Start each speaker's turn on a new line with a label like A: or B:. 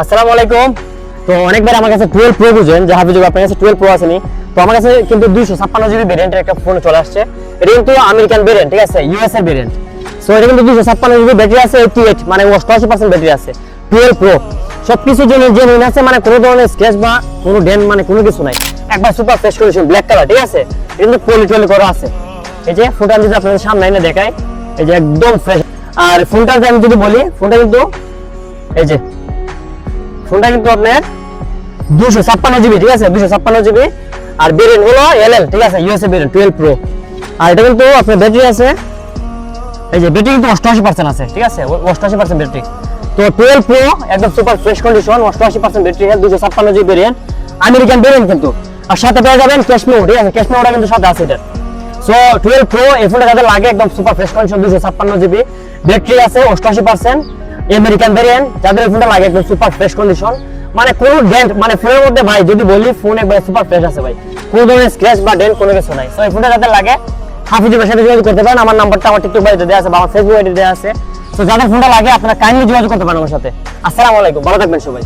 A: আসসালামু আলাইকুম। তো অনেকবার আমার কাছে 12 প্রো বুঝেন যে হাফিজ আপনার কাছে 12 প্রো আসেনি। তো আমার কাছে কিন্তু 256 জিবি ভেরিয়েন্টের একটা ফোন চলে আসছে। এটা কিন্তু আমেরিকান ভেরিয়েন্ট, ঠিক আছে, ইউএস এর ভেরিয়েন্ট। সো এটা কিন্তু 256 জিবি ব্যাটারি আছে, 88 মানে 88% ব্যাটারি আছে। 12 প্রো সবকিছু জেনুইন আছে, মানে কোনো ধরনের স্ক্র্যাচ বা কোনো ডেন্ট মানে কোনো কিছু নাই। একবার super fresh condition black colour, ঠিক আছে। কিন্তু পলি করা আছে। এই যে ফোনটা যদি আপনাদের সামনে এনে দেখাই, এই যে একদম ফ্রেশ। আর ফোনটা আমি যদি বলি, ফোনটা কিন্তু এই যে ফোনটা কিন্তু আপনার 256 জিবি, ঠিক আছে, 256 জিবি। আর ভেরিয়েন্ট হলো এলএল, ঠিক আছে, ইউএসএ ভেরিয়েন্ট 12 প্রো। আর এটা কিন্তু আপনার ব্যাটারি আছে, এই যে ব্যাটারি কিন্তু 88% আছে, ঠিক আছে, 88% ব্যাটারি। তো 12 প্রো একদম super fresh condition, 88% battery, 256 GB variant, American variant কিন্তু। আর সাথে পেয়ে যাবেন ক্যাশ মেমো, ঠিক আছে, ক্যাশ মেমোটা কিন্তু সাথে আছে এটা। সো 12 প্রো এই ফোনটা যাদের লাগে একদম super fresh condition, 256 GB battery আছে, 88% আমেরিকান ভেরিয়েন্ট, যাদের ফোনটা লাগে একদম সুপার ফ্রেশ কন্ডিশন, মানে কোনো ডেন্ট মানে ফোনের মধ্যে ভাই যদি বলি ফোন একবার সুপার ফ্রেশ আছে ভাই, কোনো ধরনের স্ক্র্যাচ বা ডেন্ট কোনো কিছু নাই। সো এই ফোনটা যাদের লাগে হাফিজের সাথে যোগাযোগ করতে পারেন। আমার নাম্বারটা আমার টিকটক বাড়িতে দেওয়া আছে বা আমার ফেসবুক আইডি দেওয়া আছে। সো যাদের ফোনটা লাগে আপনারা কাইন্ডলি যোগাযোগ করতে পারেন আমার সাথে। আসসালামু আলাইকুম, ভালো থাকবেন সবাই।